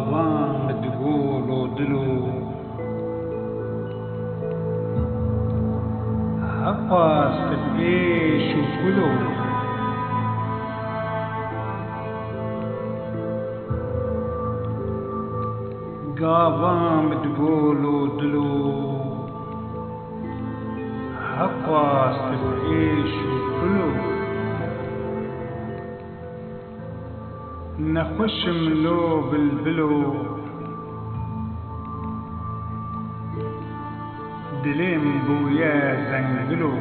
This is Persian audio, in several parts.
گاوان دگول و دل و حقاست پیش و کلو گاوان دگول و دل و حقاست پیش و کلو نخوشم لو بلبلو دلم بویا زنگلو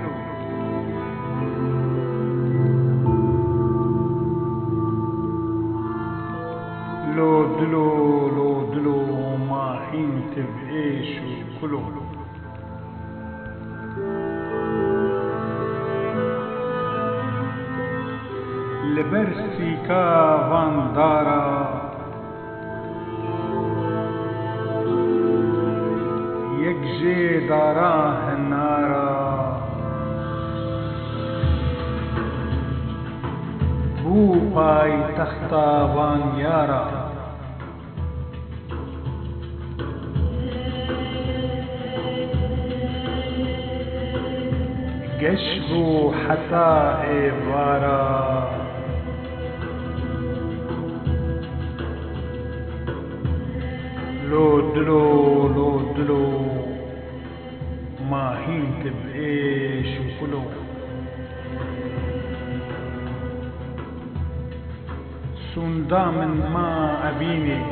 لو دلو ما حين تبعيش كلو لبرسي كافان دارا يكجي داراه النارا بو باي تختا وان يارا قشبو حتى إيفارا لو دلو ما هين تبعيش وكلو سندا من ما أبيني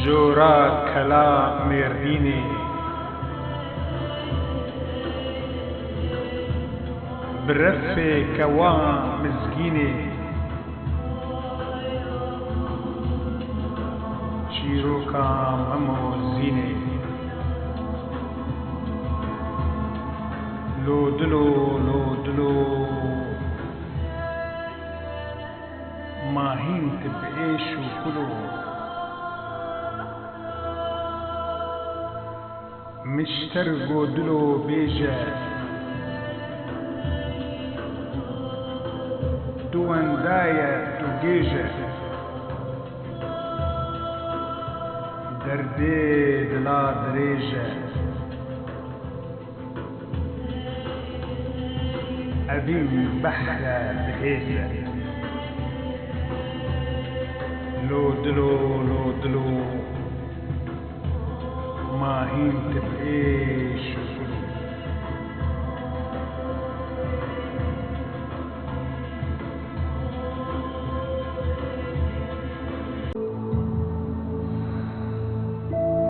جورا كلا ميرديني برفي كوا مزجيني شيروكا ممو زيني لو دلو ما هين تبعيش وكلو مشترقو دلو بيجا دوان دايا تجيجا دردي دلا دريجة أبين بحلة بهيزة لو دلو ما هين تبعيش